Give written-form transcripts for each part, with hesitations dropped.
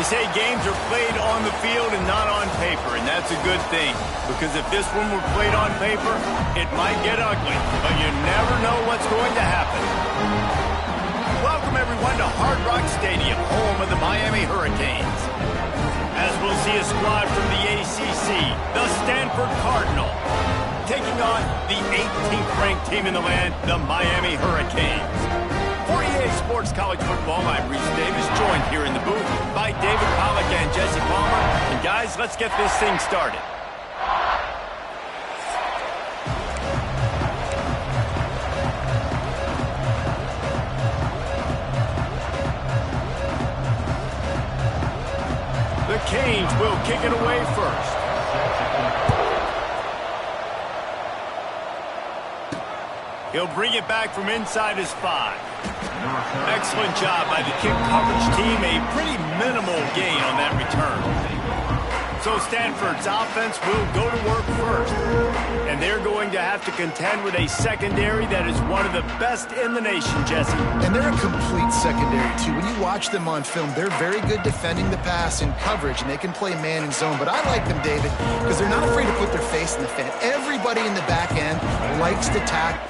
They say games are played on the field and not on paper, and that's a good thing. Because if this one were played on paper, it might get ugly. But you never know what's going to happen. Welcome, everyone, to Hard Rock Stadium, home of the Miami Hurricanes. As we'll see a squad from the ACC, the Stanford Cardinal, taking on the 18th-ranked team in the land, the Miami Hurricanes. For EA Sports College Football, I'm Reese Davis, joined here in the booth by David Pollack and Jesse Palmer. And guys, let's get this thing started. The Canes will kick it away first. He'll bring it back from inside his 5. Excellent job by the kick coverage team. A pretty minimal gain on that return. So Stanford's offense will go to work first. And they're going to have to contend with a secondary that is one of the best in the nation, Jesse. And they're a complete secondary, too. When you watch them on film, they're very good defending the pass and coverage, and they can play man and zone. But I like them, David, because they're not afraid to put their face in the fan. Everybody in the back end likes to tackle.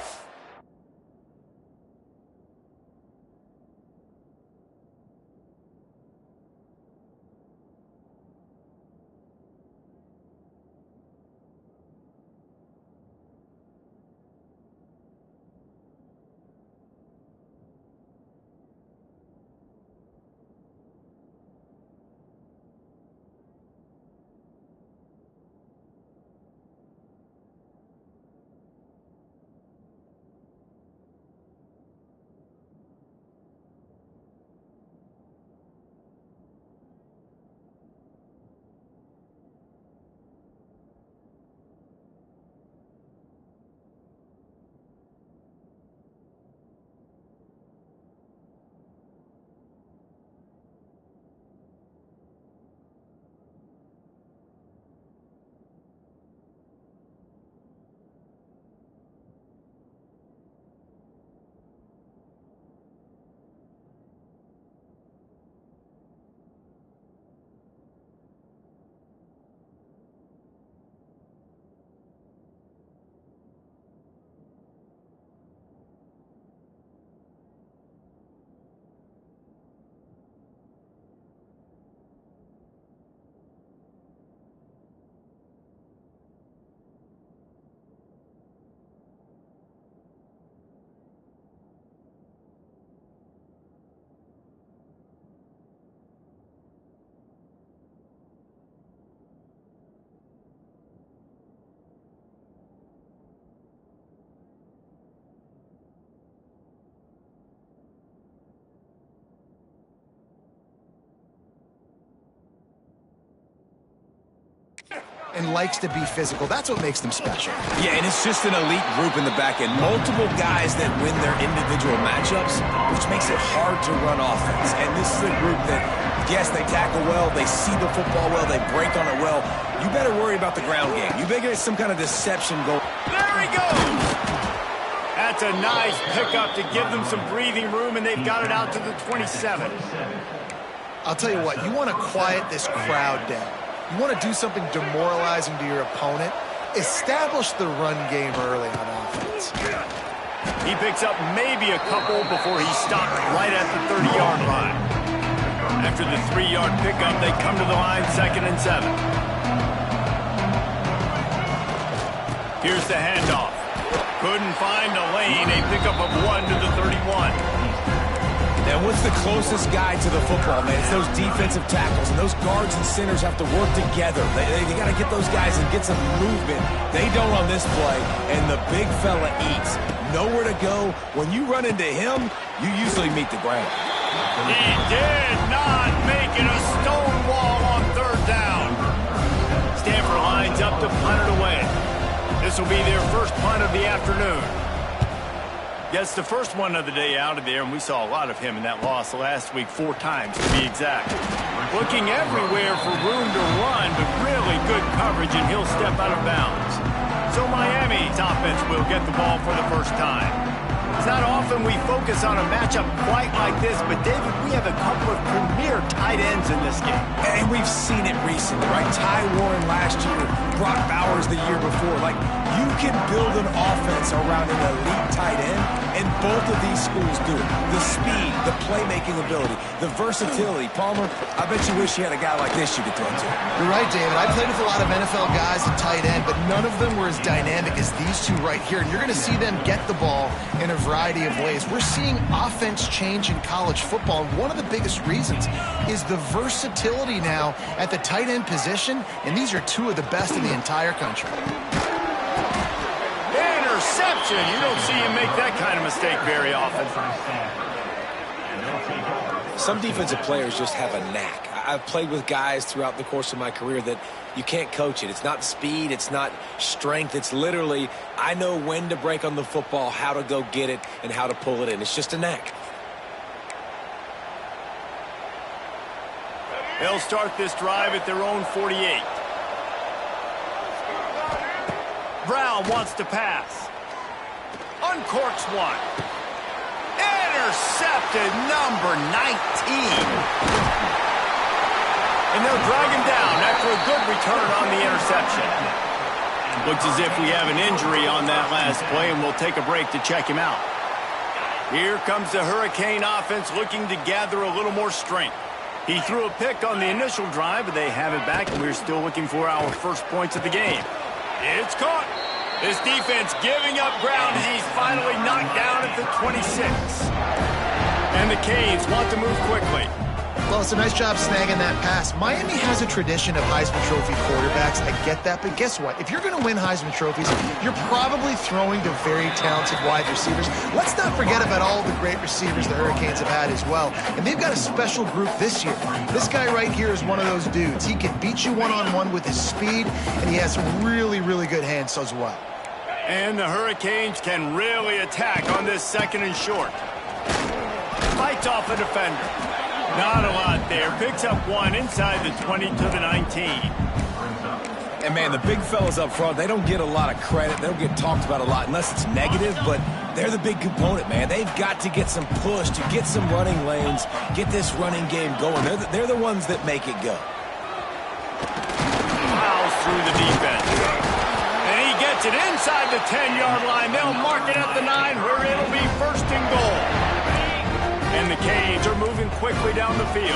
And likes to be physical. That's what makes them special. Yeah, and it's just an elite group in the back end. Multiple guys that win their individual matchups, which makes it hard to run offense. And this is a group that, yes, they tackle well, they see the football well, they break on it well. You better worry about the ground game. You better get some kind of deception goal. There he goes! That's a nice pickup to give them some breathing room, and they've got it out to the 27. I'll tell you what, you want to quiet this crowd down. You want to do something demoralizing to your opponent, establish the run game early on offense. He picks up maybe a couple before he's stopped right at the 30-yard line. After the 3-yard pickup, they come to the line 2nd and 7. Here's the handoff. Couldn't find a lane. A pickup of 1 to the 31. Now, what's the closest guy to the football, man? It's those defensive tackles, and those guards and centers have to work together. They got to get those guys and get some movement. They don't on this play, and the big fella eats. Nowhere to go. When you run into him, you usually meet the ground. He did not make it a stone wall on 3rd down. Stanford lines up to punt it away. This will be their first punt of the afternoon. Yes, the first one of the day out of there, and we saw a lot of him in that loss last week, 4 times to be exact. Looking everywhere for room to run, but really good coverage, and he'll step out of bounds. So Miami's offense will get the ball for the first time. It's not often often we focus on a matchup quite like this, but David, we have a couple of premier tight ends in this game. And we've seen it recently, right? Ty Warren last year, Brock Bowers the year before. Like, you can build an offense around an elite tight end, and both of these schools do it. The speed, the playmaking ability, the versatility. Palmer, I bet you wish you had a guy like this you could throw to. You're right, David. I played with a lot of NFL guys at tight end, but none of them were as dynamic as these two right here. And you're going to see them get the ball in a variety of ways. We're seeing offense change in college football, and one of the biggest reasons is the versatility now at the tight end position, and these are two of the best in the entire country. Interception! You don't see him make that kind of mistake very often. Some defensive players just have a knack. I've played with guys throughout the course of my career that you can't coach it. It's not speed, it's not strength. It's literally, I know when to break on the football, how to go get it, and how to pull it in. It's just a knack. They'll start this drive at their own 48. Brown wants to pass. Uncorks one. Intercepted, number 19. And they'll drag him down after a good return on the interception. Looks as if we have an injury on that last play, and we'll take a break to check him out. Here comes the Hurricane offense looking to gather a little more strength. He threw a pick on the initial drive, but they have it back, and we're still looking for our first points of the game. It's caught. This defense giving up ground as he's finally knocked down at the 26. And the Canes want to move quickly. Well, it's a nice job snagging that pass. Miami has a tradition of Heisman Trophy quarterbacks. I get that, but guess what? If you're going to win Heisman Trophies, you're probably throwing to very talented wide receivers. Let's not forget about all the great receivers the Hurricanes have had as well. And they've got a special group this year. This guy right here is one of those dudes. He can beat you one-on-one with his speed, and he has some really, really good hands as well. And the Hurricanes can really attack on this second and short. Fights off a defender. Not a lot there. Picks up one inside the 20 to the 19. And, man, the big fellas up front, they don't get a lot of credit. They don't get talked about a lot unless it's negative, but they're the big component, man. They've got to get some push, to get some running lanes, get this running game going. They're the ones that make it go. Fouls through the defense. And he gets it inside the 10-yard line. They'll mark it at the 9 where it'll be first and goal. And the Canes are moving quickly down the field.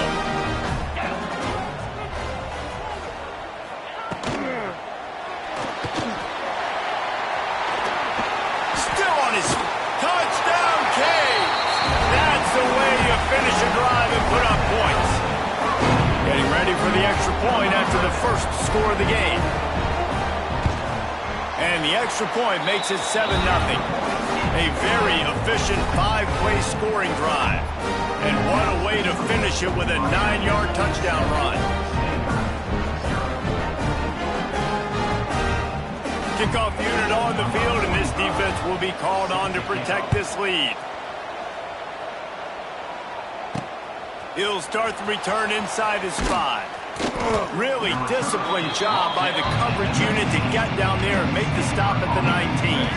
Still on his touchdown, Canes. That's the way you finish a drive and put up points. Getting ready for the extra point after the first score of the game. And the extra point makes it 7-0. A very efficient 5-play scoring drive. And what a way to finish it with a 9-yard touchdown run. Kickoff unit on the field, and this defense will be called on to protect this lead. He'll start the return inside his 5. Really disciplined job by the coverage unit to get down there and make the stop at the 19.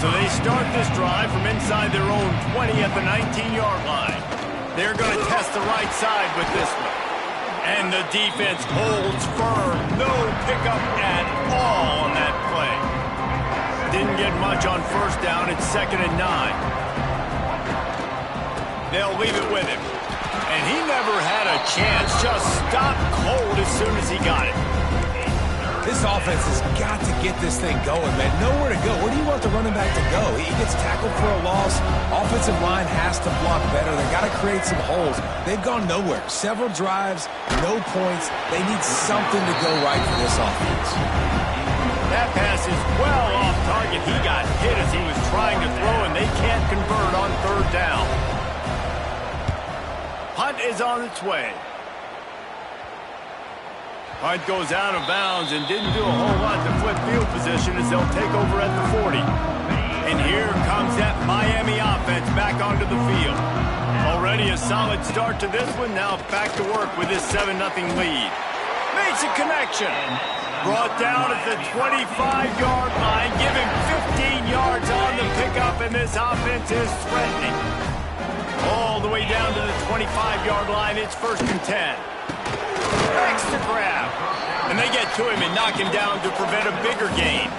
So they start this drive from inside their own 20 at the 19-yard line. They're going to test the right side with this one. And the defense holds firm. No pickup at all on that play. Didn't get much on first down. It's 2nd and 9. They'll leave it with him. And he never had a chance. Just stopped cold as soon as he got it. This offense has got to get this thing going, man. Nowhere to go. Where do you want the running back to go? He gets tackled for a loss. Offensive line has to block better. They've got to create some holes. They've gone nowhere. Several drives, no points. They need something to go right for this offense. That pass is well off target. He got hit as he was trying to throw, and they can't convert on 3rd down. Punt is on its way. Punt goes out of bounds and didn't do a whole lot to flip field position as they'll take over at the 40. And here comes that Miami offense back onto the field. Already a solid start to this one. Now back to work with this 7-0 lead. Makes a connection. Brought down at the 25-yard line. Give him 15 yards on the pickup and this offense is threatening. All the way down to the 25-yard line. It's 1st and 10. Extra grab. And they get to him and knock him down to prevent a bigger gain.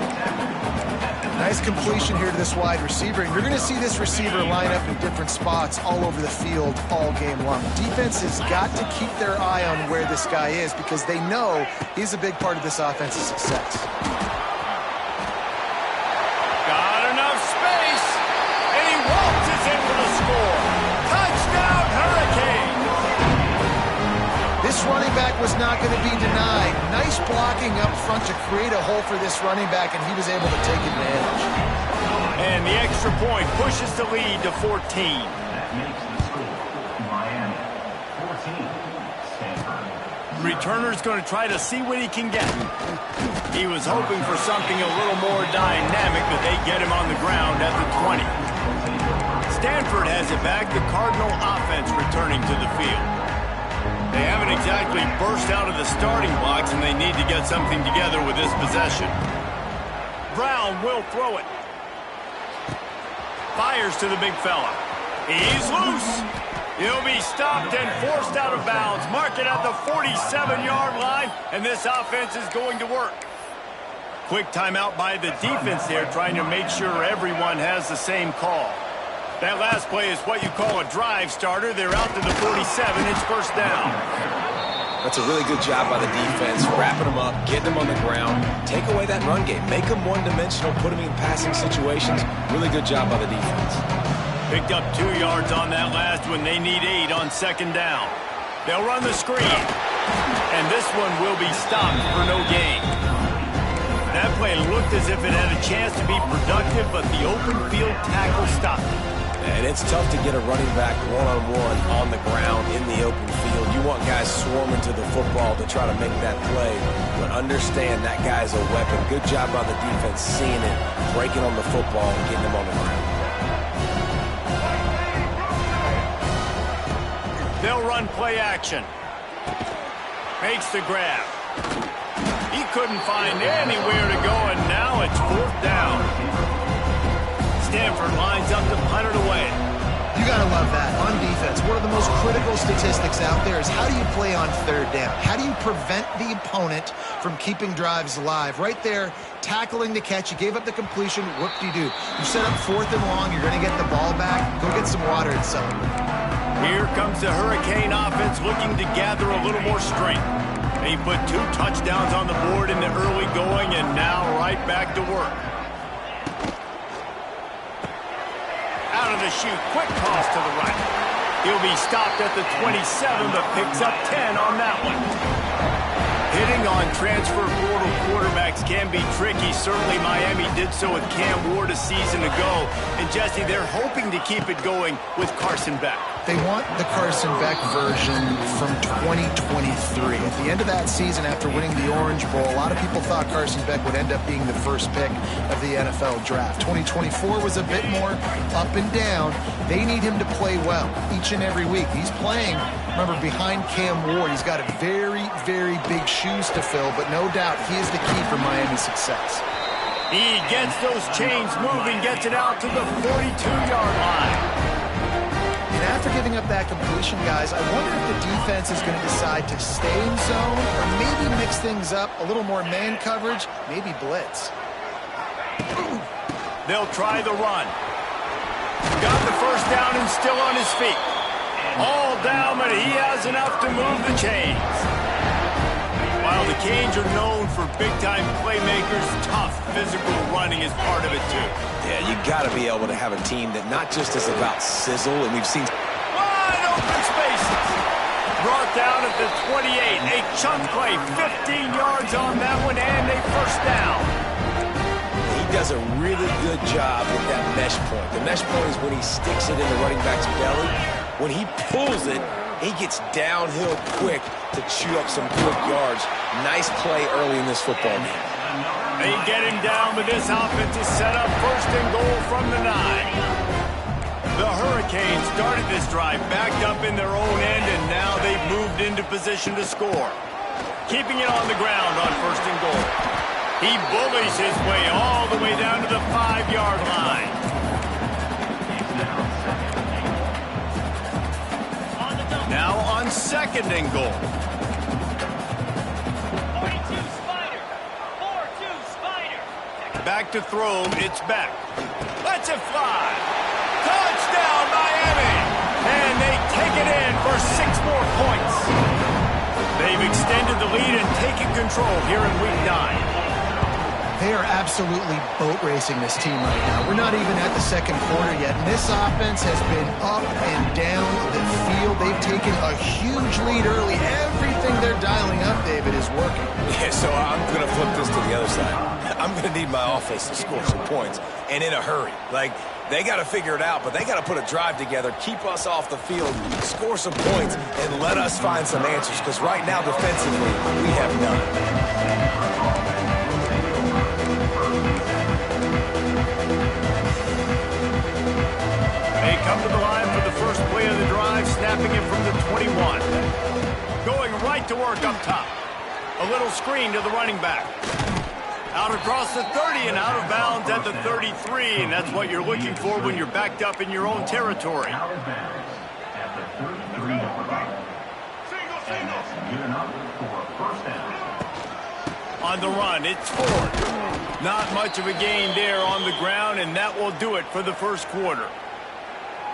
Nice completion here to this wide receiver. And you're going to see this receiver line up in different spots all over the field all game long. Defense has got to keep their eye on where this guy is because they know he's a big part of this offense's success. Got enough space. And he waltzes in for the score. Touchdown, Hurricane. This running back was not going to be denied. Nice blocking up front to create a hole for this running back, and he was able to take advantage. And the extra point pushes the lead to 14. That makes the score Miami 14, Stanford. Returner's going to try to see what he can get. He was hoping for something a little more dynamic, but they get him on the ground at the 20. Stanford has it back. The Cardinal offense returning to the field. They haven't exactly burst out of the starting blocks, and they need to get something together with this possession. Brown will throw it. Fires to the big fella. He's loose. He'll be stopped and forced out of bounds. Mark it at the 47-yard line, and this offense is going to work. Quick timeout by the defense there, trying to make sure everyone has the same call. That last play is what you call a drive starter. They're out to the 47. It's 1st down. That's a really good job by the defense, wrapping them up, getting them on the ground, take away that run game, make them one-dimensional, put them in passing situations. Really good job by the defense. Picked up 2 yards on that last one. They need 8 on 2nd down. They'll run the screen. And this one will be stopped for no gain. That play looked as if it had a chance to be productive, but the open field tackle stopped it. And it's tough to get a running back one-on-one on the ground in the open field. You want guys swarming to the football to try to make that play, but understand that guy's a weapon. Good job by the defense seeing it, breaking on the football, and getting him on the ground. They'll run play action. Makes the grab. He couldn't find anywhere to go, and now it's 4th down. Stanford lines up to punt it away. You got to love that. On defense, one of the most critical statistics out there is how do you play on 3rd down? How do you prevent the opponent from keeping drives alive? Right there, tackling the catch. You gave up the completion. Whoop-de-doo. You set up 4th and long. You're going to get the ball back. Go get some water and celebrate. Here comes the Hurricane offense looking to gather a little more strength. They put 2 touchdowns on the board in the early going, and now right back to work. Out of the chute, quick toss to the right. He'll be stopped at the 27, but picks up 10 on that one. Hitting on transfer portal quarterbacks can be tricky. Certainly Miami did so with Cam Ward a season ago. And Jesse, they're hoping to keep it going with Carson Beck. They want the Carson Beck version from 2023. At the end of that season, after winning the Orange Bowl, a lot of people thought Carson Beck would end up being the first pick of the NFL draft. 2024 was a bit more up and down. They need him to play well each and every week. He's playing, remember, behind Cam Ward. He's got a very, very big shoes to fill, but no doubt he is the key for Miami's success. He gets those chains moving, gets it out to the 42-yard line. And after giving up that completion, guys, I wonder if the defense is going to decide to stay in zone or maybe mix things up, a little more man coverage, maybe blitz. They'll try the run. Got the 1st down and still on his feet. All down, but he has enough to move the chains. While the Canes are known for big-time playmakers, tough physical running is part of it, too. Yeah, you got to be able to have a team that not just is about sizzle, and we've seen wide open spaces. Brought down at the 28. A chunk play, 15 yards on that one, and a 1st down. He does a really good job with that mesh point. The mesh point is when he sticks it in the running back's belly. When he pulls it, he gets downhill quick to chew up some quick yards. Nice play early in this football game. They get him down, but this offense is set up 1st and goal from the 9. The Hurricanes started this drive backed up in their own end, and now they've moved into position to score. Keeping it on the ground on 1st and goal. He bullies his way all the way down to the 5-yard line. second and goal. 42 Spider. 4-2 Spider. Back to throw. It's back. Let's it fly. Touchdown, Miami. And they take it in for 6 more points. They've extended the lead and taken control here in Week 9. They are absolutely boat racing this team right now. We're not even at the second quarter yet, and this offense has been up and down the field. They've taken a huge lead early. Everything they're dialing up, David, is working. Yeah, so I'm going to flip this to the other side. I'm going to need my offense to score some points, and in a hurry. Like, they got to figure it out, but they got to put a drive together, keep us off the field, score some points, and let us find some answers, because right now, defensively, we have none. They come to the line for the first play of the drive, snapping it from the 21. Going right to work up top. A little screen to the running back. Out across the 30 and out of bounds at the 33, and that's what you're looking for when you're backed up in your own territory. Out of bounds at the 33-yard line. And that's good enough for a first down. On the run, it's Ford. Not much of a gain there on the ground, and that will do it for the first quarter.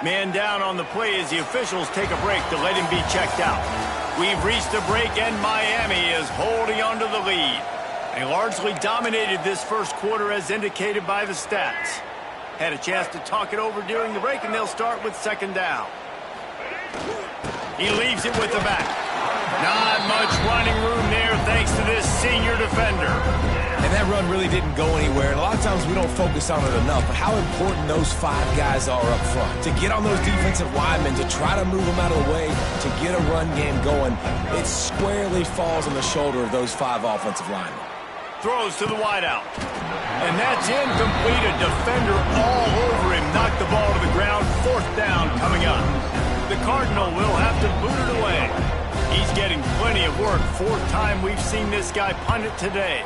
Man down on the play as the officials take a break to let him be checked out. We've reached a break, and Miami is holding on to the lead. They largely dominated this first quarter as indicated by the stats. Had a chance to talk it over during the break, and they'll start with second down. He leaves it with the back. Not much running room there thanks to this senior defender. And that run really didn't go anywhere. And a lot of times we don't focus on it enough, but how important those 5 guys are up front. To get on those defensive linemen, to try to move them out of the way, to get a run game going, it squarely falls on the shoulder of those 5 offensive linemen. Throws to the wideout. And that's incomplete. A defender all over him. Knocked the ball to the ground. Fourth down coming up. The Cardinal will have to boot it away. He's getting plenty of work. 4th time we've seen this guy punt it today.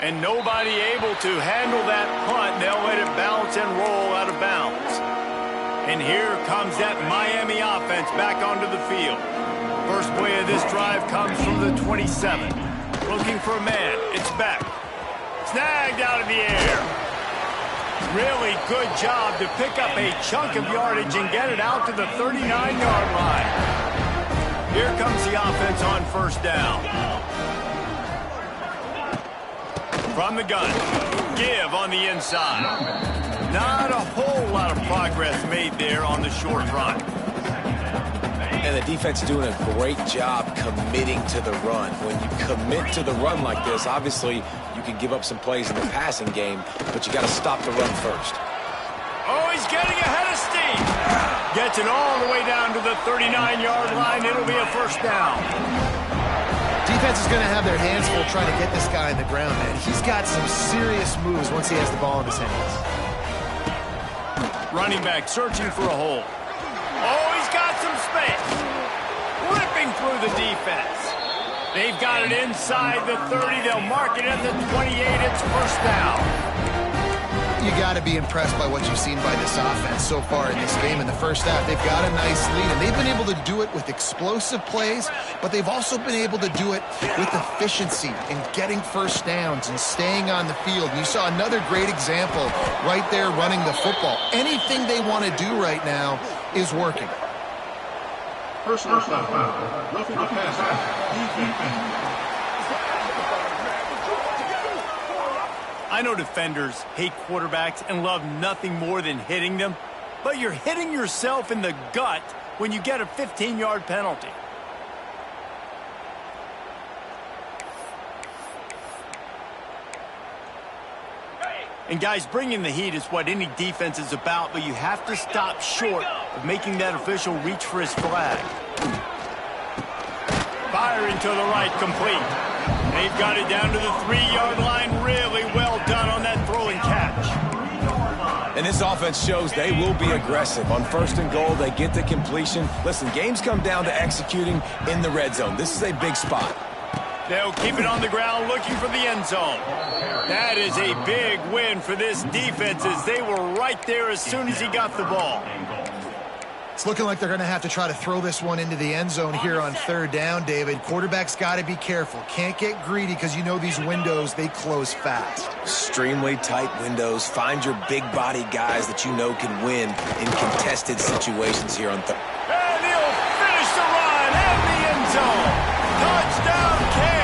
And nobody able to handle that punt. They'll let it bounce and roll out of bounds. And here comes that Miami offense back onto the field. First play of this drive comes from the 27. Looking for a man. It's back. Snagged out of the air. Really good job to pick up a chunk of yardage and get it out to the 39-yard line. Here comes the offense on first down. From the gun, give on the inside. Not a whole lot of progress made there on the short run. And the defense is doing a great job committing to the run. When you commit to the run like this, obviously you can give up some plays in the passing game, but you got to stop the run first. Oh, he's getting ahead of steam. Gets it all the way down to the 39-yard line. It'll be a first down. Defense is going to have their hands full trying to get this guy on the ground, man. He's got some serious moves once he has the ball in his hands. Running back searching for a hole. Oh, he's got some space. Ripping through the defense. They've got it inside the 30. They'll mark it at the 28. It's first down. You got to be impressed by what you've seen by this offense so far in this game. In the first half, they've got a nice lead, and they've been able to do it with explosive plays, but they've also been able to do it with efficiency and getting first downs and staying on the field. And you saw another great example right there running the football. Anything they want to do right now is working. Personal foul. Roughing the passer. I know defenders hate quarterbacks and love nothing more than hitting them, but you're hitting yourself in the gut when you get a 15-yard penalty. And guys, bringing the heat is what any defense is about, but you have to stop short of making that official reach for his flag. Firing to the right, complete. They've got it down to the 3-yard line. Really well done on that throw and catch. And this offense shows they will be aggressive. On first and goal, they get the completion. Listen, games come down to executing in the red zone. This is a big spot. They'll keep it on the ground looking for the end zone. That is a big win for this defense as they were right there as soon as he got the ball. It's looking like they're going to have to try to throw this one into the end zone here on third down, David. Quarterback's got to be careful. Can't get greedy because you know these windows, they close fast. Extremely tight windows. Find your big body guys that you know can win in contested situations here on third. And he'll finish the run at the end zone. Touchdown, Canes.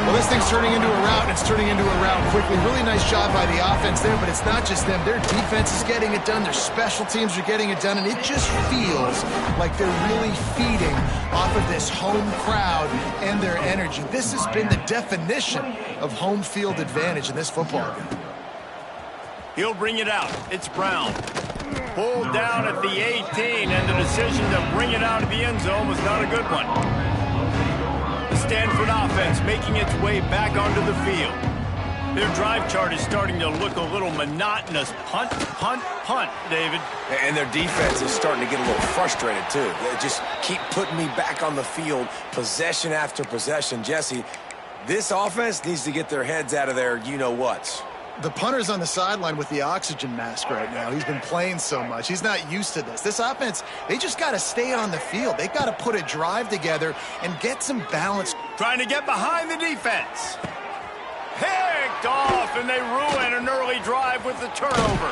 Well, this thing's turning into a rout, and it's turning into a rout quickly. Really nice job by the offense there, but it's not just them. Their defense is getting it done. Their special teams are getting it done, and it just feels like they're really feeding off of this home crowd and their energy. This has been the definition of home field advantage in this football game. He'll bring it out. It's Brown. Pulled down at the 18, and the decision to bring it out of the end zone was not a good one. The Stanford offense making its way back onto the field. Their drive chart is starting to look a little monotonous. Punt, punt, punt, David. And their defense is starting to get a little frustrated, too. They just keep putting me back on the field, possession after possession. Jesse, this offense needs to get their heads out of their you-know-whats. The punter's on the sideline with the oxygen mask right now. He's been playing so much. He's not used to this. This offense, they just got to stay on the field. They've got to put a drive together and get some balance. Trying to get behind the defense. Picked off, and they ruin an early drive with the turnover.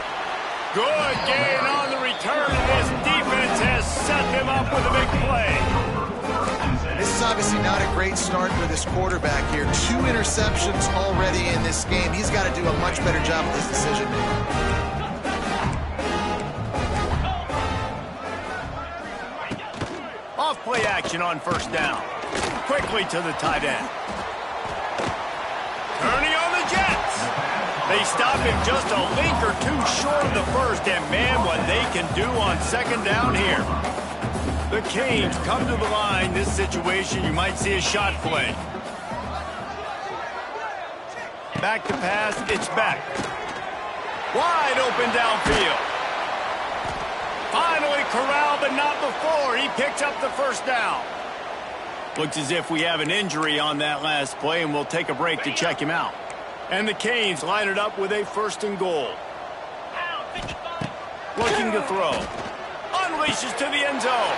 Good gain on the return, and this defense has set them up with a big play. This is obviously not a great start for this quarterback here. 2 interceptions already in this game. He's got to do a much better job with his decision making. Off play action on first down. Quickly to the tight end. Turning on the Jets. They stop him just a link or two short of the first, and man, what they can do on second down here. The Canes come to the line. This situation, you might see a shot play. Back to pass, it's back. Wide open downfield. Finally corralled, but not before. He picks up the first down. Looks as if we have an injury on that last play, and we'll take a break to check him out. And the Canes line it up with a 1st and goal. Looking to throw. Unleashes to the end zone.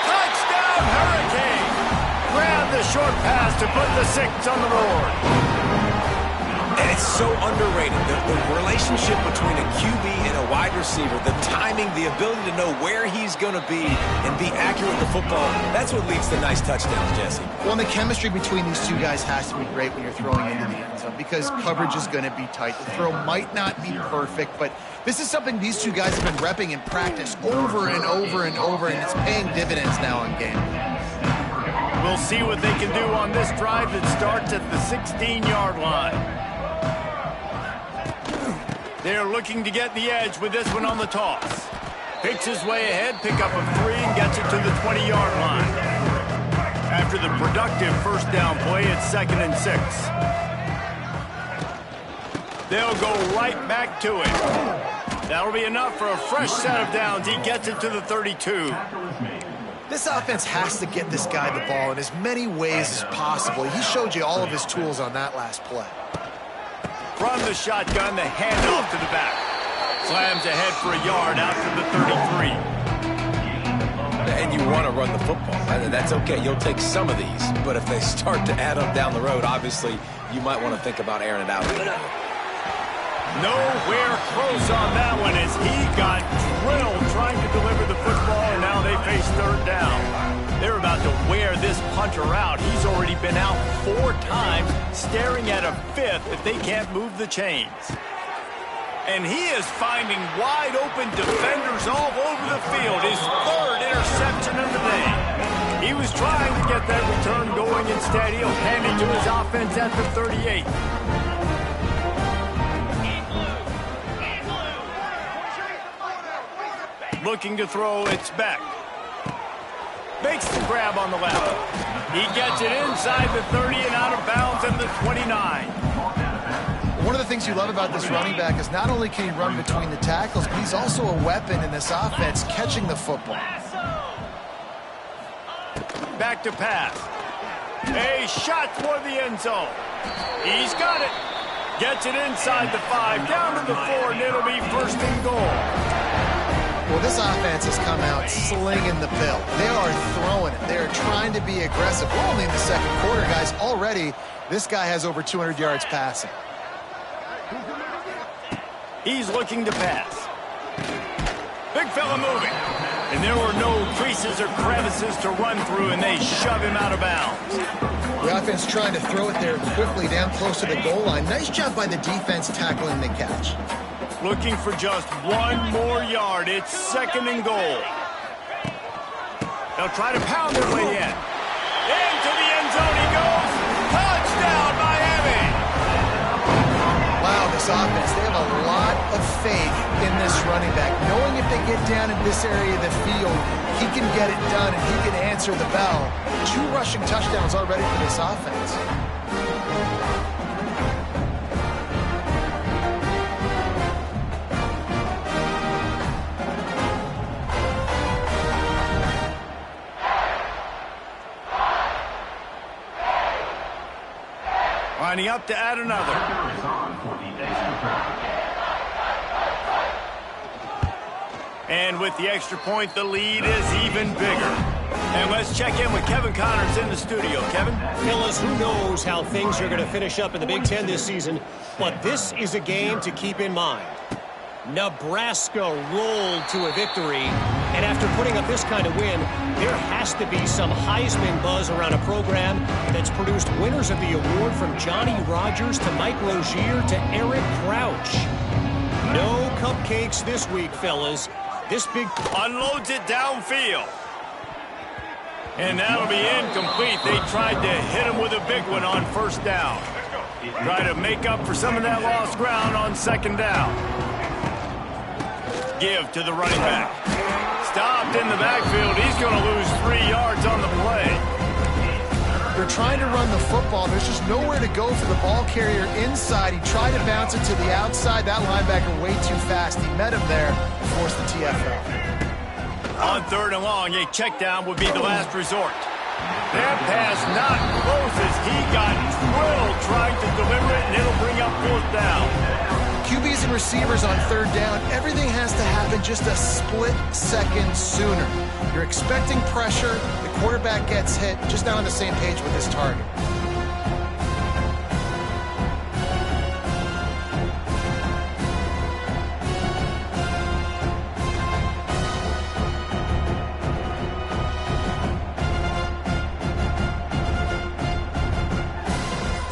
Touchdown, Hurricane! Grab the short pass to put the 6 on the board. And it's so underrated. The relationship between a QB and a wide receiver, the timing, the ability to know where he's going to be and be accurate with the football, that's what leads to nice touchdowns, Jesse. Well, and the chemistry between these two guys has to be great when you're throwing into the end zone because coverage is going to be tight. The throw might not be perfect, but this is something these two guys have been repping in practice over and over and over, and it's paying dividends now on game. We'll see what they can do on this drive that starts at the 16-yard line. They're looking to get the edge with this one on the toss. Picks his way ahead, pick up a 3, and gets it to the 20-yard line. After the productive first down play, it's 2nd and 6. They'll go right back to it. That'll be enough for a fresh set of downs. He gets it to the 32. This offense has to get this guy the ball in as many ways as possible. He showed you all of his tools on that last play. From the shotgun, the handoff to the back. Slams ahead for a yard out to the 33. And you want to run the football. That's okay. You'll take some of these. But if they start to add up down the road, obviously, you might want to think about airing it out. Nowhere close on that one as he got drilled trying to deliver the football, and now they face 3rd down. They're about to wear this punter out. He's already been out 4 times, staring at a 5th if they can't move the chains. And he is finding wide open defenders all over the field. His 3rd interception of the day. He was trying to get that return going. Instead, he'll hand it to his offense at the 38. Looking to throw, it's back. Makes the grab on the left. He gets it inside the 30 and out of bounds at the 29. One of the things you love about this running back is not only can he run between the tackles, but he's also a weapon in this offense, catching the football. Back to pass. A shot toward the end zone. He's got it. Gets it inside the 5, down to the 4, and it'll be 1st and goal. Well, this offense has come out slinging the pill. They are throwing it. They are trying to be aggressive. We're only in the second quarter, guys. Already, this guy has over 200 yards passing. He's looking to pass. Big fella moving. And there were no creases or crevices to run through, and they shove him out of bounds. The offense trying to throw it there quickly down close to the goal line. Nice job by the defense tackling the catch. Looking for just one more yard. It's 2nd and goal. They'll try to pound their way in. Into the end zone he goes. Touchdown, Miami! Wow, this offense, they have a lot of faith in this running back. Knowing if they get down in this area of the field, he can get it done and he can answer the bell. 2 rushing touchdowns already for this offense. Lining up to add another. And with the extra point, the lead is even bigger. And let's check in with Kevin Connors in the studio. Kevin? Fellas, who knows how things are going to finish up in the Big Ten this season, but this is a game to keep in mind. Nebraska rolled to a victory, and after putting up this kind of win, there has to be some Heisman buzz around a program that's produced winners of the award from Johnny Rodgers to Mike Rozier to Eric Crouch. No cupcakes this week, fellas. This big unloads it downfield. And that'll be incomplete. They tried to hit him with a big one on 1st down. Try to make up for some of that lost ground on 2nd down. Give to the running back. Stopped in the backfield. He's going to lose 3 yards on the play. They're trying to run the football. There's just nowhere to go for the ball carrier inside. He tried to bounce it to the outside. That linebacker way too fast. He met him there, forced the TFL. On 3rd and long, a check down would be the last resort. That pass not close as he got drilled trying to deliver it, and it'll bring up 4th down. QBs and receivers on 3rd down, everything has to happen just a split second sooner. You're expecting pressure, the quarterback gets hit, just not on the same page with his target.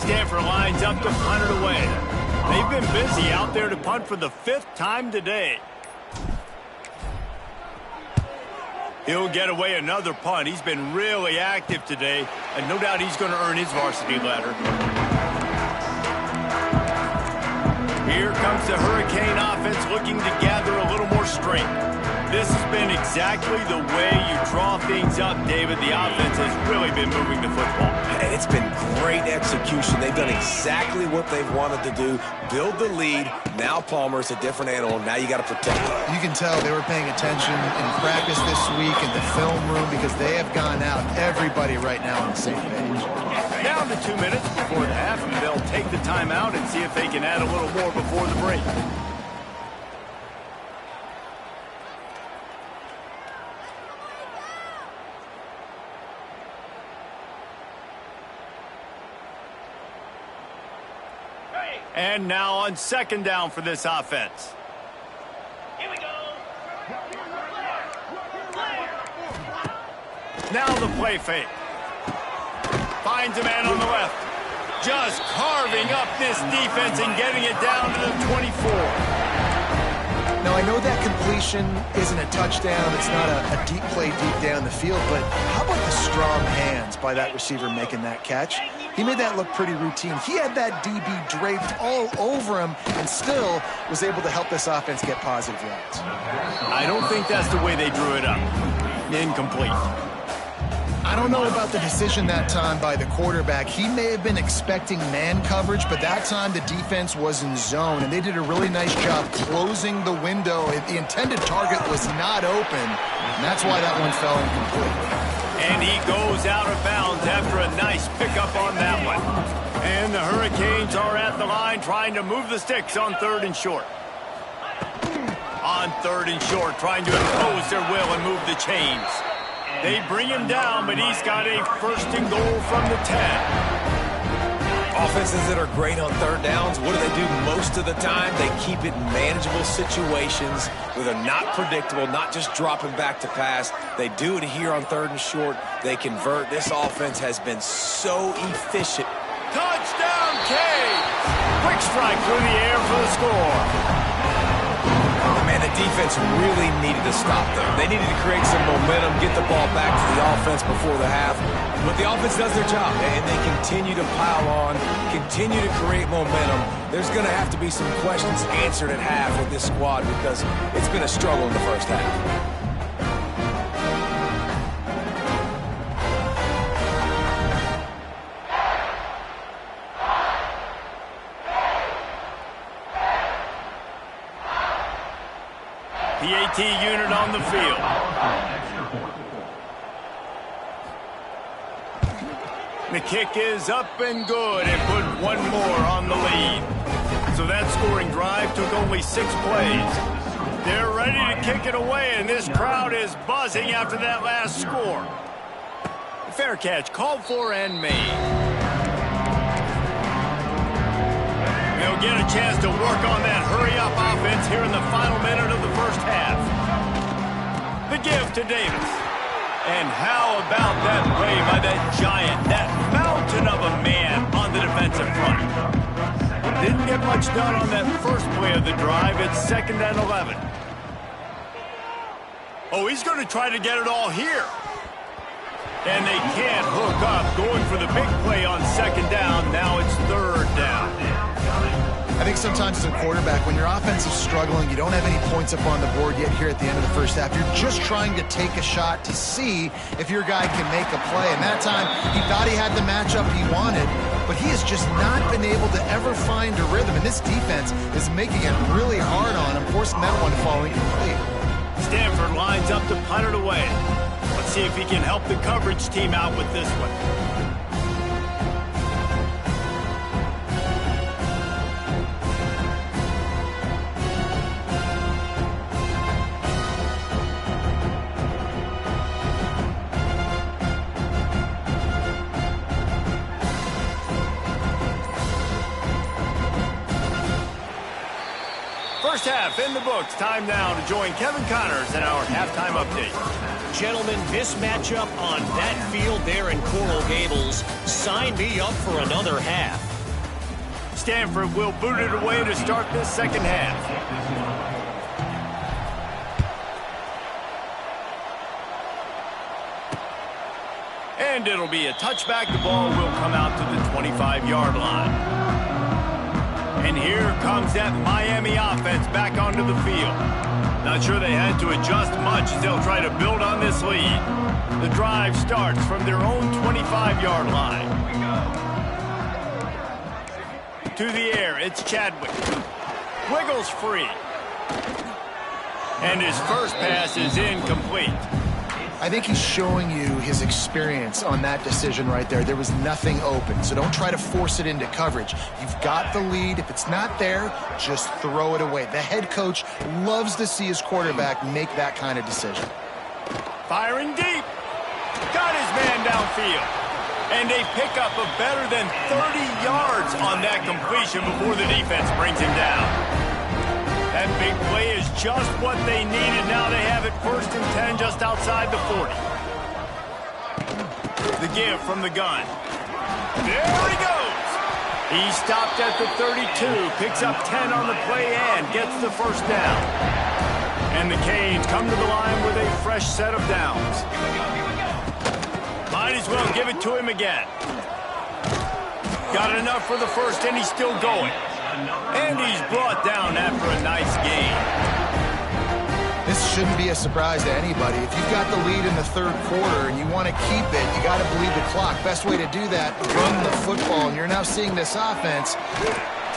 Stanford lines up to punt it away. They've been busy out there to punt for the 5th time today. He'll get away another punt. He's been really active today, and no doubt he's going to earn his varsity letter. Here comes the Hurricane offense looking to gather a little more strength. This has been exactly the way you draw things up, David. The offense has really been moving the football. And it's been great execution. They've done exactly what they've wanted to do. Build the lead. Now Palmer's a different animal. Now you got to protect it. You can tell they were paying attention in practice this week in the film room because they have gone out. Everybody right now on the same page. Down to 2 minutes before the half, and they'll take the timeout and see if they can add a little more before the break. And now on 2nd down for this offense. Here we go. Now the play fake. Finds a man on the left. Just carving up this defense and getting it down to the 24. Now, I know that completion isn't a touchdown. It's not a deep play deep down the field, but how about the strong hands by that receiver making that catch? He made that look pretty routine. He had that DB draped all over him and still was able to help this offense get positive yards. I don't think that's the way they drew it up. Incomplete. I don't know about the decision that time by the quarterback. He may have been expecting man coverage, but that time the defense was in zone, and they did a really nice job closing the window. The intended target was not open, and that's why that one fell incomplete. And he goes out of bounds after a nice pickup on that one. And the Hurricanes are at the line trying to move the sticks on 3rd and short. On 3rd and short, trying to impose their will and move the chains. They bring him down, but he's got a 1st and goal from the 10. Offenses that are great on 3rd downs, what do? Most of the time, they keep it in manageable situations where they're not predictable, not just dropping back to pass. They do it here on 3rd and short. They convert. This offense has been so efficient. Touchdown, Canes! Quick strike through the air for the score. Man, the defense really needed to stop them. They needed to create some momentum, get the ball back to the offense before the half. But the offense does their job, and they continue to pile on, continue to create momentum. There's going to have to be some questions answered at half with this squad because it's been a struggle in the first half. The AT unit on the field. The kick is up and good and put one more on the lead. So that scoring drive took only 6 plays. They're ready to kick it away, and this crowd is buzzing after that last score. Fair catch, called for and made. They'll get a chance to work on that hurry-up offense here in the final minute of the first half. The give to Davis. And how about that play by that giant, that mountain of a man on the defensive front? Didn't get much done on that first play of the drive. It's 2nd and 11. Oh, he's going to try to get it all here. And they can't hook up, going for the big play on 2nd down. Now it's 3rd down. I think sometimes as a quarterback, when your offense is struggling, you don't have any points up on the board yet here at the end of the first half. You're just trying to take a shot to see if your guy can make a play. And that time, he thought he had the matchup he wanted, but he has just not been able to ever find a rhythm. And this defense is making it really hard on him, forcing that one to fall incomplete. Stanford lines up to punt it away. Let's see if he can help the coverage team out with this one. First half in the books. Time now to join Kevin Connors in our halftime update. Gentlemen, this matchup on that field there in Coral Gables, sign me up for another half. Stanford will boot it away to start this second half. And it'll be a touchback. The ball will come out to the 25-yard line. And here comes that Miami offense back onto the field. Not sure they had to adjust much as they'll try to build on this lead. The drive starts from their own 25-yard line. To the air, it's Chadwick. Wiggles free. And his first pass is incomplete. I think he's showing you his experience on that decision right there. There was nothing open, so don't try to force it into coverage. You've got the lead. If it's not there, just throw it away. The head coach loves to see his quarterback make that kind of decision. Firing deep. Got his man downfield. And a pickup of better than 30 yards on that completion before the defense brings him down. That big play is just what they needed. Now they have it 1st and 10 just outside the 40. The give from the gun. There he goes. He stopped at the 32, picks up 10 on the play and gets the first down. And the Canes come to the line with a fresh set of downs. Might as well give it to him again. Got enough for the first and he's still going. And he's brought down after a nice gain. This shouldn't be a surprise to anybody. If you've got the lead in the 3rd quarter and you want to keep it, you got to bleed the clock. Best way to do that, run the football. And you're now seeing this offense.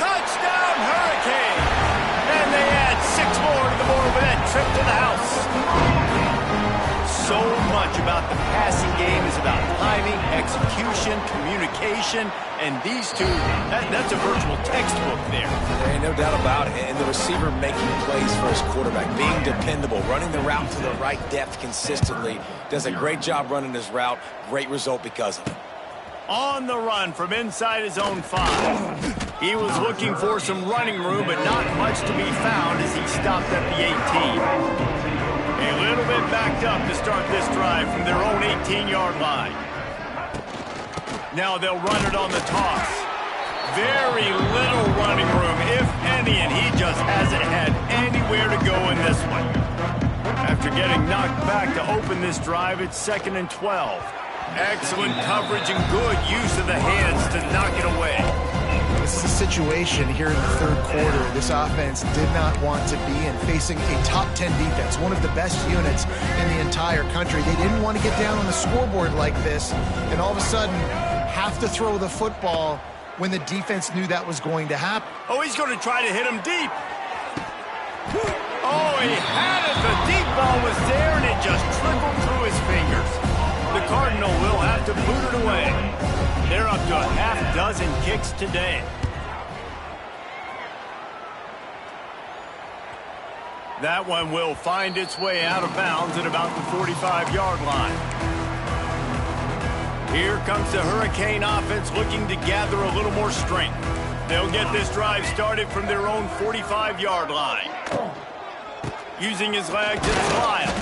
Touchdown, Hurricane! And they add 6 more to the board with that trip to the house. So much about the passing game is about timing, execution, communication, And these two, that's a virtual textbook there. There ain't no doubt about it. And the receiver making plays for his quarterback, being dependable, running the route to the right depth consistently, does a great job running his route. Great result because of it. On the run from inside his own 5. He was looking for some running room, but not much to be found as he stopped at the 18. A little bit backed up to start this drive from their own 18-yard line. Now they'll run it on the toss. Very little running room, if any, and he just hasn't had anywhere to go in this one. After getting knocked back to open this drive, it's 2nd and 12. Excellent coverage and good use of the hands to knock it away. This is a situation here in the third quarter this offense did not want to be in, facing a top 10 defense, one of the best units in the entire country. They didn't want to get down on the scoreboard like this and all of a sudden have to throw the football when the defense knew that was going to happen. Oh, he's going to try to hit him deep. Oh, he had it. The deep ball was there, and it just trickled through his fingers. The Cardinal will have to boot it away. They're up to a half dozen kicks today. That one will find its way out of bounds at about the 45-yard line. Here comes the Hurricane offense looking to gather a little more strength. They'll get this drive started from their own 45-yard line. Using his legs and slide.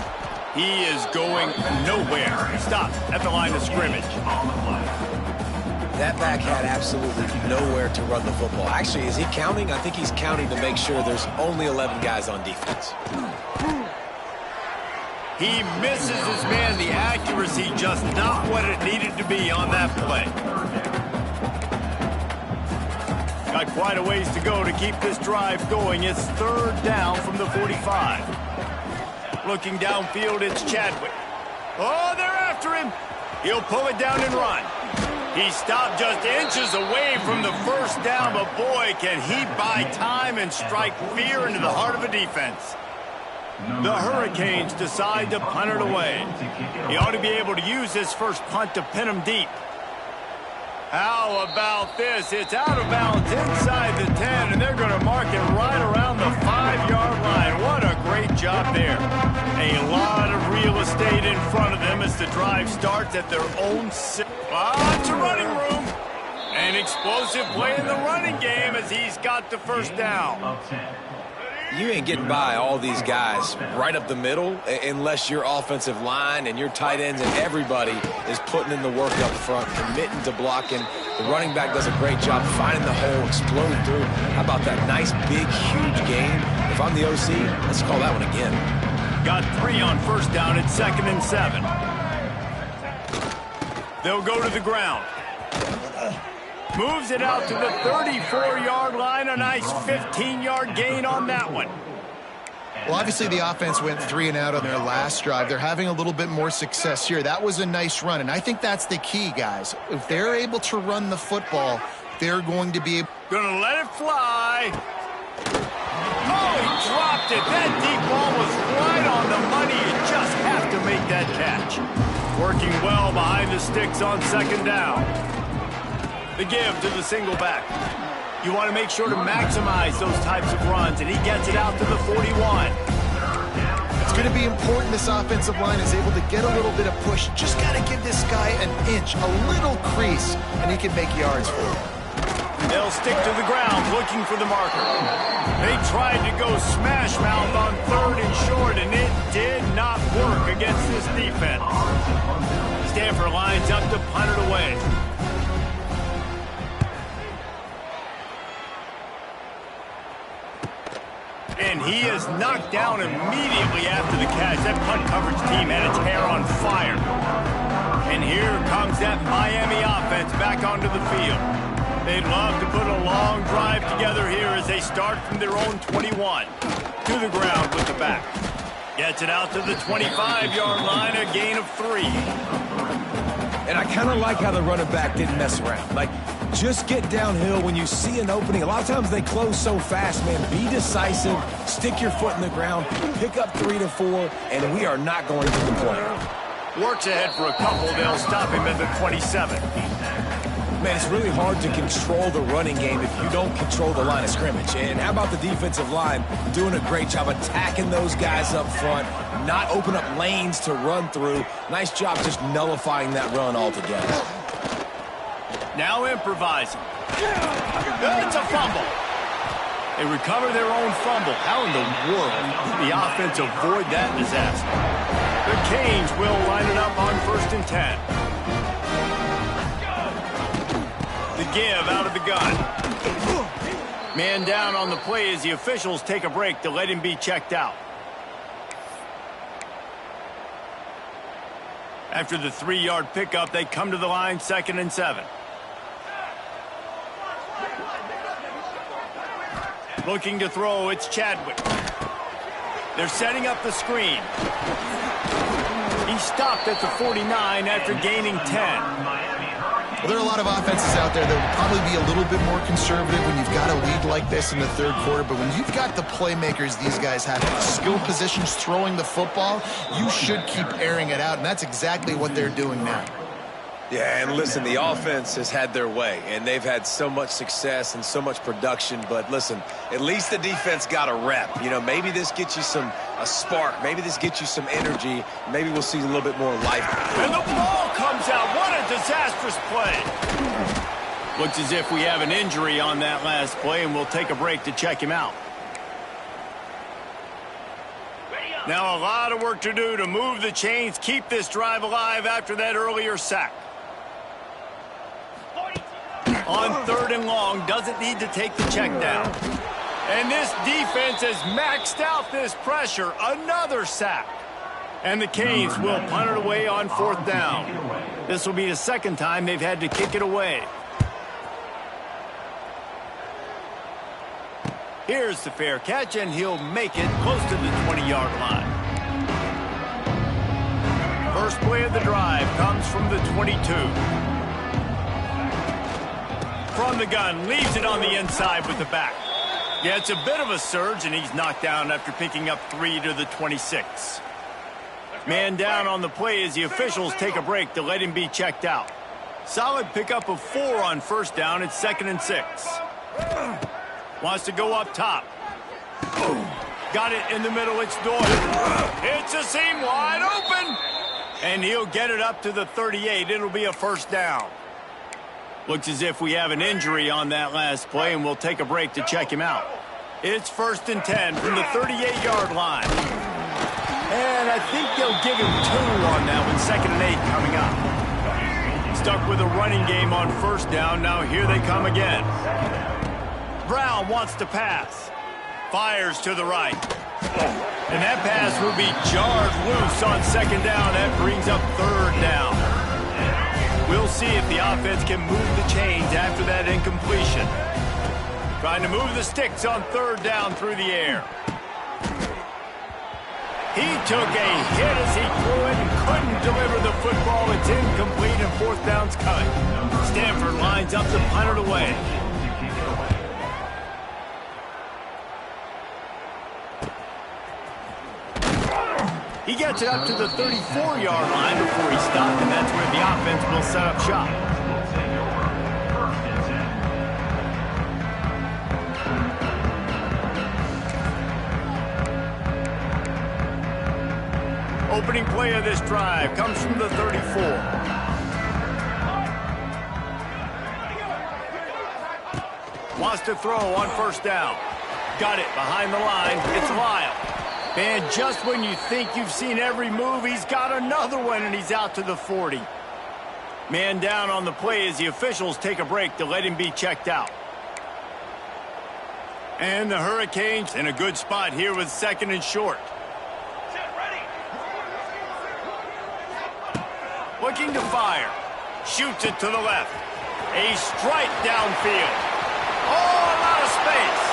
He is going nowhere. Stop at the line of scrimmage. That back had absolutely nowhere to run the football. Actually, is he counting? I think he's counting to make sure there's only 11 guys on defense. He misses his man. The accuracy just not what it needed to be on that play. Got quite a ways to go to keep this drive going. It's 3rd down from the 45. Looking downfield, it's Chadwick. Oh, they're after him. He'll pull it down and run. He stopped just inches away from the first down, but boy, can he buy time and strike fear into the heart of a defense. The Hurricanes decide to punt it away. He ought to be able to use this first punt to pin him deep. How about this? It's out of bounds inside the 10, and they're going to mark it right around the 5-yard line. What a great job there. A lot of real estate in front of them as the drive starts at their own 6. Lots of running room. An explosive play in the running game as he's got the first down. You ain't getting by all these guys right up the middle unless your offensive line and your tight ends and everybody is putting in the work up front, committing to blocking. The running back does a great job finding the hole, exploding through. How about that nice, big, huge game? If I'm the OC, let's call that one again. Got 3 on first down at 2nd and 7. They'll go to the ground. Moves it out to the 34-yard line. A nice 15-yard gain on that one. Well, obviously the offense went 3 and out on their last drive. They're having a little bit more success here. That was a nice run, and I think that's the key, guys. If they're able to run the football, they're going to be able... Gonna let it fly. Oh, he dropped it. That deep ball was right on the money. You just have to make that catch. Working well behind the sticks on 2nd down. The give to the single back. You want to make sure to maximize those types of runs, and he gets it out to the 41. It's going to be important this offensive line is able to get a little bit of push. Just got to give this guy an inch, a little crease, and he can make yards for him. They'll stick to the ground looking for the marker. They tried to go smash mouth on 3rd and short, and it did not work against this defense. Stanford lines up to punt it away. And he is knocked down immediately after the catch. That punt coverage team had its hair on fire. And here comes that Miami offense back onto the field. They'd love to put a long drive together here as they start from their own 21. To the ground with the back. Gets it out to the 25-yard line, a gain of 3. And I kind of like how the running back didn't mess around. Like, just get downhill when you see an opening. A lot of times they close so fast, man. Be decisive, stick your foot in the ground, pick up 3 to 4, and we are not going to complain. Works ahead for a couple. They'll stop him at the 27. Man, it's really hard to control the running game if you don't control the line of scrimmage. And how about the defensive line doing a great job attacking those guys up front, not open up lanes to run through. Nice job just nullifying that run altogether. Now improvising. It's a fumble. They recover their own fumble. How in the world did the offense avoid that disaster? The Canes will line it up on 1st and 10. The give out of the gun. Man down on the play as the officials take a break to let him be checked out. After the 3-yard pickup, they come to the line 2nd and 7. Looking to throw, it's Chadwick. They're setting up the screen. He stopped at the 49 after gaining 10. Well, there are a lot of offenses out there that will probably be a little bit more conservative when you've got a lead like this in the 3rd quarter. But when you've got the playmakers these guys have, skill positions throwing the football, you should keep airing it out. And that's exactly what they're doing now. Yeah, and listen, the offense has had their way, and they've had so much success and so much production. But listen, at least the defense got a rep. You know, maybe this gets you a spark. Maybe this gets you some energy. Maybe we'll see a little bit more life. And the ball comes out. What a disastrous play. Looks as if we have an injury on that last play, and we'll take a break to check him out. Now a lot of work to do to move the chains, keep this drive alive after that earlier sack. On 3rd and long, doesn't need to take the check down. And this defense has maxed out this pressure. Another sack. And the Canes will punt it away on 4th down. This will be the 2nd time they've had to kick it away. Here's the fair catch, and he'll make it close to the 20-yard line. First play of the drive comes from the 22. From the gun, leaves it on the inside with the back. Yeah, it's a bit of a surge, and he's knocked down after picking up 3 to the 26. Man down on the play as the officials take a break to let him be checked out. Solid pickup of 4 on 1st down. It's 2nd and 6. Wants to go up top. Got it in the middle. It's Doyle. It's a seam wide open. And he'll get it up to the 38. It'll be a 1st down. Looks as if we have an injury on that last play, and we'll take a break to check him out. It's 1st and 10 from the 38-yard line. And I think they'll give him 2 on that one. 2nd and 8 coming up. Stuck with a running game on 1st down. Now here they come again. Brown wants to pass. Fires to the right. And that pass will be jarred loose on 2nd down. That brings up 3rd down. We'll see if the offense can move the chains after that incompletion. Trying to move the sticks on 3rd down through the air. He took a hit as he threw it and couldn't deliver the football. It's incomplete and 4th down's coming. Stanford lines up to punt it away. He gets it up to the 34-yard line before he stopped, and that's where the offense will set up shop. Opening play of this drive comes from the 34. Wants to throw on 1st down. Got it behind the line. It's Lyle. And just when you think you've seen every move, he's got another one, and he's out to the 40. Man down on the play as the officials take a break to let him be checked out. And the Hurricanes in a good spot here with 2nd and short. Looking to fire. Shoots it to the left. A strike downfield. Oh, a lot of space.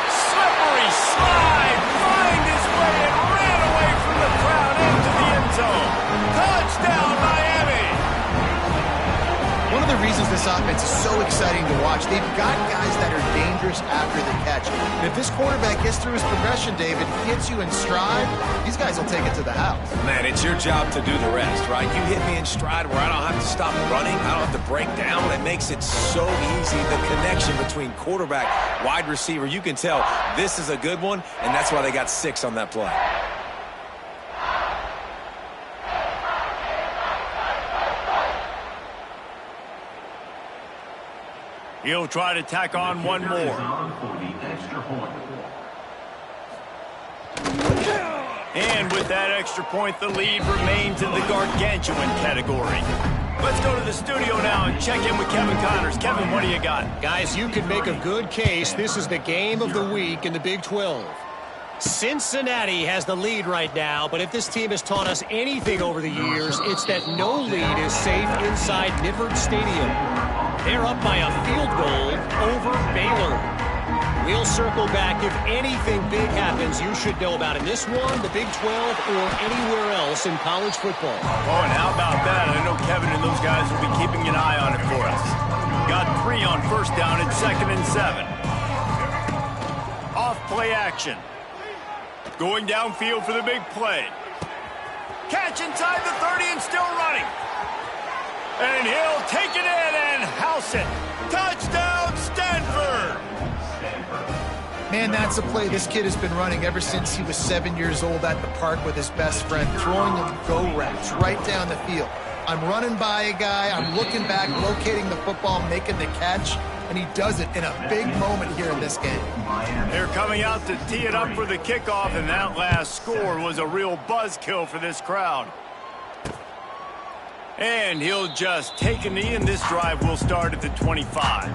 Slippery slide. Find his way and ran away from the crowd into the end zone. Touchdown, Miami. One of the reasons this offense is so exciting to watch. They've got guys that are dangerous after the catch. And if this quarterback gets through his progression, David, gets you in stride, these guys will take it to the house. Man, it's your job to do the rest, right? You hit me in stride where I don't have to stop running. I don't have to break down. It makes it so easy. The connection between quarterback, wide receiver, you can tell this is a good one, and that's why they got 6 on that play. He'll try to tack on one more. And with that extra point, the lead remains in the gargantuan category. Let's go to the studio now and check in with Kevin Connors. Kevin, what do you got? Guys, you could make a good case. This is the game of the week in the Big 12. Cincinnati has the lead right now, but if this team has taught us anything over the years, it's that no lead is safe inside Nippert Stadium. They're up by a field goal over Baylor. We'll circle back. If anything big happens, you should know about in this one, the Big 12, or anywhere else in college football. Oh, and how about that? I know Kevin and those guys will be keeping an eye on it for us. Got 3 on first down at 2nd and 7. Off play action. Going downfield for the big play. Catch inside the 30 and still running. And he'll take it in and house it. Touchdown, Stanford! Man, that's a play this kid has been running ever since he was 7 years old at the park with his best friend, throwing him go routes right down the field. I'm running by a guy, I'm looking back, locating the football, making the catch, and he does it in a big moment here in this game. They're coming out to tee it up for the kickoff, and that last score was a real buzzkill for this crowd. And he'll just take a knee, and this drive will start at the 25.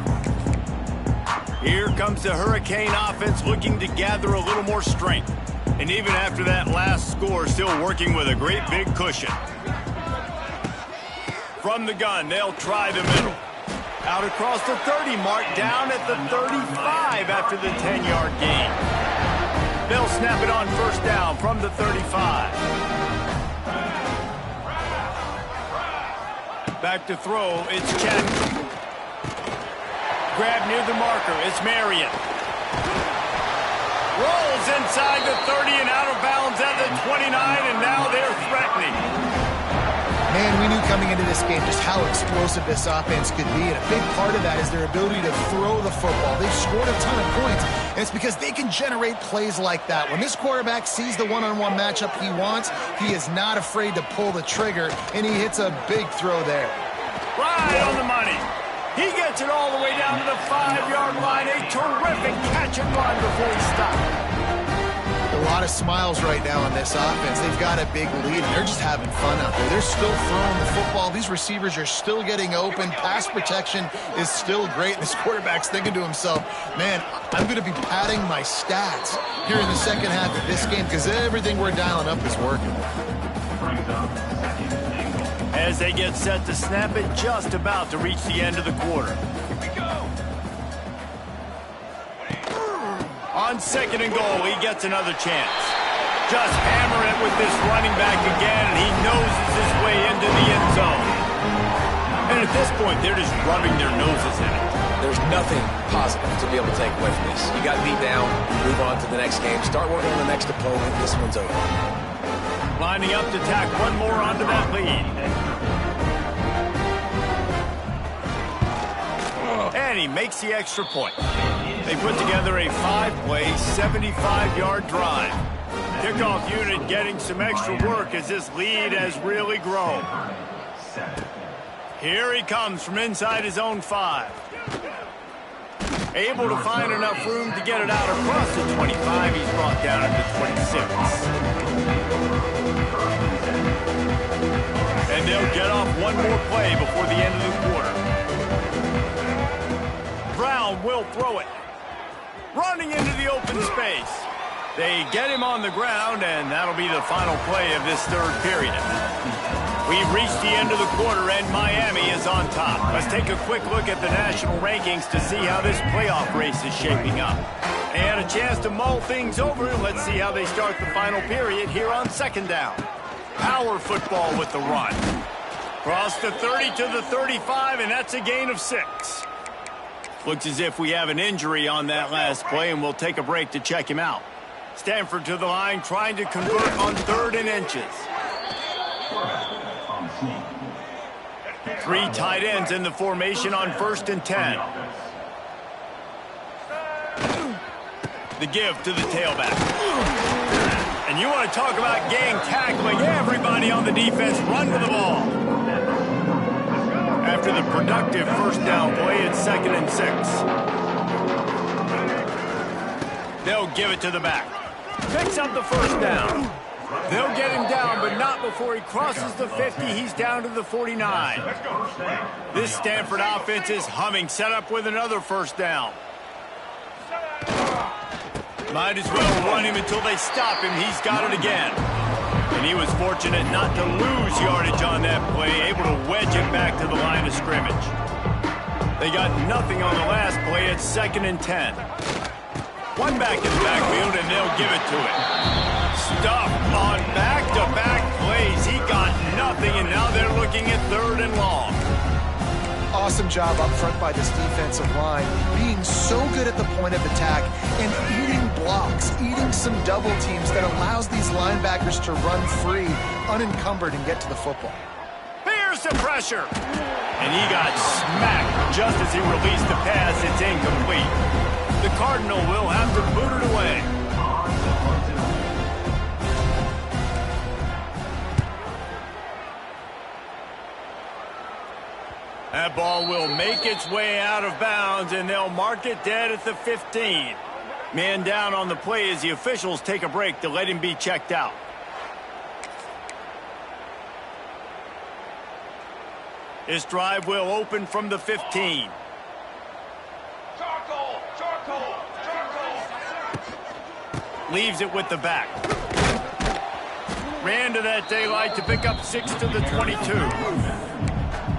Here comes the Hurricane offense looking to gather a little more strength. And even after that last score, still working with a great big cushion. From the gun, they'll try the middle. Out across the 30 mark, down at the 35 after the 10-yard gain. They'll snap it on first down from the 35. Back to throw, it's Chapman. Grab near the marker, it's Marion. Rolls inside the 30 and out of bounds at the 29, and now they're threatening. Man, we knew coming into this game just how explosive this offense could be, and a big part of that is their ability to throw the football. They've scored a ton of points, and it's because they can generate plays like that. When this quarterback sees the one-on-one matchup he wants, he is not afraid to pull the trigger, and he hits a big throw there. Right on the money. He gets it all the way down to the 5-yard line. A terrific catch and run before he stopped. A lot of smiles right now on this offense. They've got a big lead, and they're just having fun out there. They're still throwing the football. These receivers are still getting open. Pass protection is still great. This quarterback's thinking to himself, man, I'm going to be padding my stats here in the second half of this game because everything we're dialing up is working. As they get set to snap it, just about to reach the end of the quarter. Here we go. On 2nd and goal, he gets another chance. Just hammer it with this running back again, and he noses his way into the end zone. And at this point, they're just rubbing their noses in it. There's nothing positive to be able to take away from this. You got beat down, move on to the next game, start working on the next opponent. This one's over. Lining up to tack one more onto that lead. And he makes the extra point. They put together a 5-play, 75-yard drive. Kickoff unit getting some extra work as this lead has really grown. Here he comes from inside his own 5. Able to find enough room to get it out across the 25. He's brought down at the 26. And they'll get off one more play before the end of the quarter. Brown will throw it. Running into the open space. They get him on the ground, and that'll be the final play of this third period. We've reached the end of the quarter, and Miami is on top. Let's take a quick look at the national rankings to see how this playoff race is shaping up. And a chance to mull things over. Let's see how they start the final period here on 2nd down. Power football with the run. Cross the 30 to the 35, and that's a gain of 6. Looks as if we have an injury on that last play, and we'll take a break to check him out. Stanford to the line, trying to convert on 3rd and inches. 3 tight ends in the formation on 1st and 10. The give to the tailback. And you want to talk about gang tackling. Everybody on the defense run to the ball. After the productive first down play, it's 2nd and 6. They'll give it to the back. Picks up the first down. They'll get him down, but not before he crosses the 50. He's down to the 49. This Stanford offense is humming, set up with another first down. Might as well run him until they stop him. He's got it again. And he was fortunate not to lose yardage on that play, able to wedge it back to the line of scrimmage. They got nothing on the last play. It's 2nd and 10. One back in the backfield, and they'll give it to him. Stuffed on back-to-back plays. He got nothing, and now they're looking at 3rd and long. Awesome job up front by this defensive line, being so good at the point of attack and eating blocks, eating some double teams that allows these linebackers to run free, unencumbered, and get to the football. Here's the pressure. And he got smacked just as he released the pass. It's incomplete. The Cardinal will have to boot it away. That ball will make its way out of bounds, and they'll mark it dead at the 15. Man down on the play as the officials take a break to let him be checked out. This drive will open from the 15. Leaves it with the back. Ran to that daylight to pick up 6 to the 22.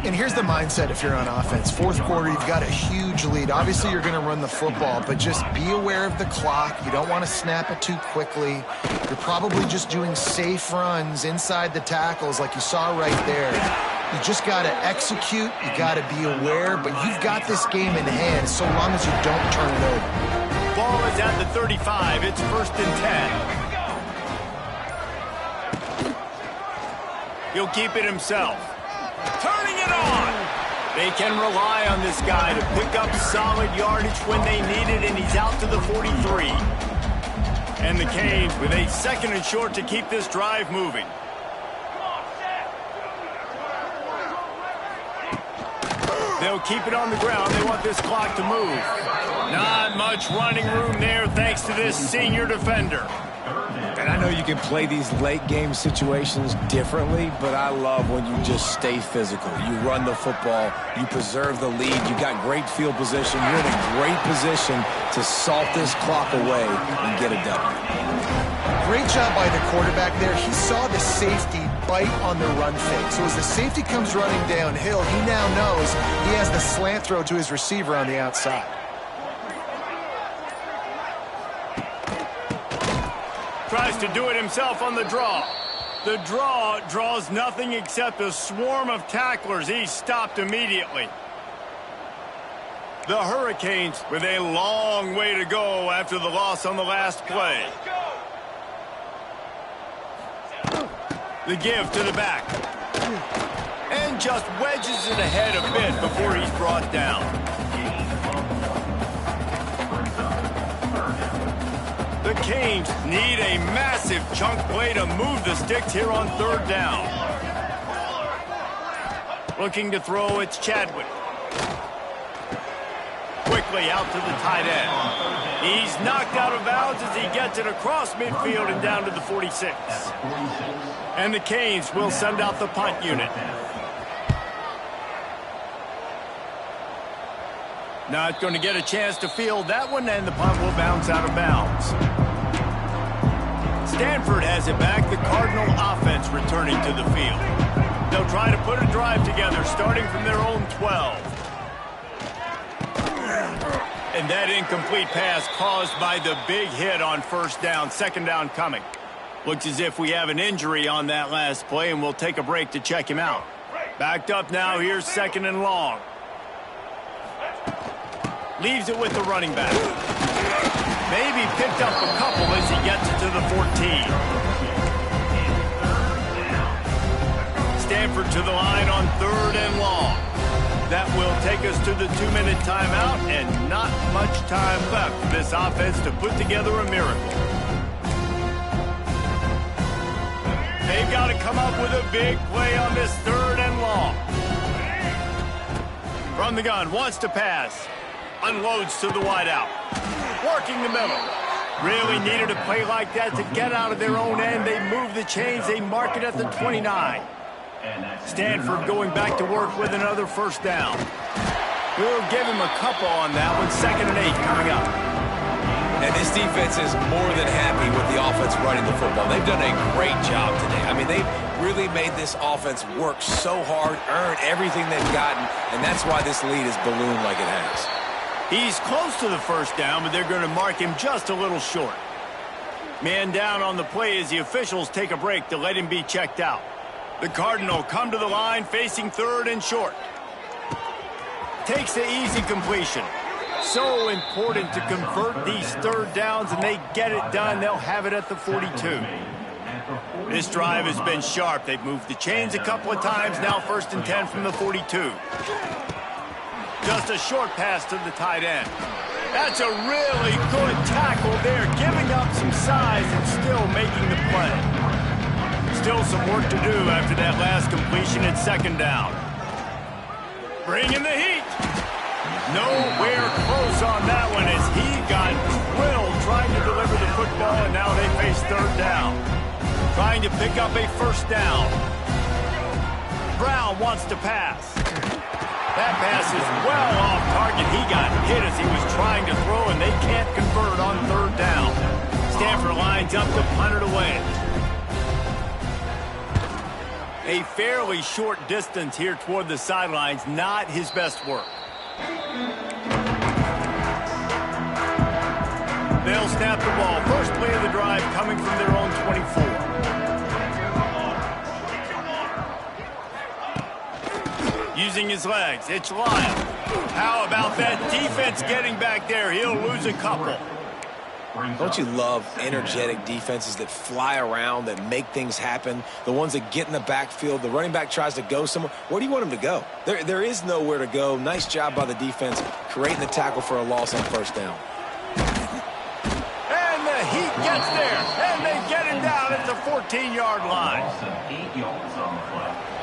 And here's the mindset if you're on offense. 4th quarter, you've got a huge lead. Obviously, you're going to run the football, but just be aware of the clock. You don't want to snap it too quickly. You're probably just doing safe runs inside the tackles like you saw right there. You just got to execute. You got to be aware, but you've got this game in hand so long as you don't turn it over. Ball is at the 35. It's 1st and 10. He'll keep it himself. Turning it on. They can rely on this guy to pick up solid yardage when they need it, and he's out to the 43. And the Canes with a 2nd and short to keep this drive moving. They'll keep it on the ground. They want this clock to move. Not much running room there thanks to this senior defender. And I know you can play these late-game situations differently, but I love when you just stay physical. You run the football, you preserve the lead, you got great field position, you're in a great position to salt this clock away and get a W. Great job by the quarterback there. He saw the safety bite on the run fake. So as the safety comes running downhill, he now knows he has the slant throw to his receiver on the outside. Tries to do it himself on the draw. The draw draws nothing except a swarm of tacklers. He's stopped immediately. The Hurricanes with a long way to go after the loss on the last play. The give to the back. And just wedges it ahead a bit before he's brought down. The Canes need a massive chunk play to move the sticks here on 3rd down. Looking to throw, it's Chadwick. Quickly out to the tight end. He's knocked out of bounds as he gets it across midfield and down to the 46. And the Canes will send out the punt unit. Not going to get a chance to field that one, and the punt will bounce out of bounds. Stanford has it back. The Cardinal offense returning to the field. They'll try to put a drive together, starting from their own 12. And that incomplete pass caused by the big hit on 1st down. 2nd down coming. Looks as if we have an injury on that last play, and we'll take a break to check him out. Backed up now, here's 2nd and long. Leaves it with the running back. Maybe picked up a couple as he gets it to the 14. Stanford to the line on 3rd and long. That will take us to the 2-minute timeout, and not much time left for this offense to put together a miracle. They've got to come up with a big play on this 3rd and long. From the gun, wants to pass. Unloads to the wideout. Working the middle. Really needed a play like that to get out of their own end. They move the chains. They mark it at the 29. Stanford going back to work with another 1st down. We'll give him a couple on that one. 2nd and 8 coming up. And this defense is more than happy with the offense running the football. They've done a great job today. I mean, they've really made this offense work so hard, earn everything they've gotten, and that's why this lead is ballooned like it has. He's close to the 1st down, but they're going to mark him just a little short. Man down on the play as the officials take a break to let him be checked out. The Cardinal come to the line facing 3rd and short. Takes the easy completion. So important to convert these 3rd downs, and they get it done. They'll have it at the 42. This drive has been sharp. They've moved the chains a couple of times. Now 1st and 10 from the 42. Just a short pass to the tight end. That's a really good tackle there, giving up some size and still making the play. Still some work to do after that last completion at 2nd down. Bringing the heat. Nowhere close on that one as he got drilled trying to deliver the football, and now they face 3rd down. Trying to pick up a 1st down. Brown wants to pass. That pass is well off target. He got hit as he was trying to throw, and they can't convert on 3rd down. Stanford lines up to punt it away. A fairly short distance here toward the sidelines, not his best work. They'll snap the ball. First play of the drive coming from their own 24. Using his legs, it's Lyle. How about that defense getting back there? He'll lose a couple. Don't you love energetic defenses that fly around, that make things happen? The ones that get in the backfield, the running back tries to go somewhere. Where do you want him to go? There is nowhere to go. Nice job by the defense creating the tackle for a loss on 1st down. And the heat gets there, and they get him down at the 14-yard line. Loss of 8 yards on the play.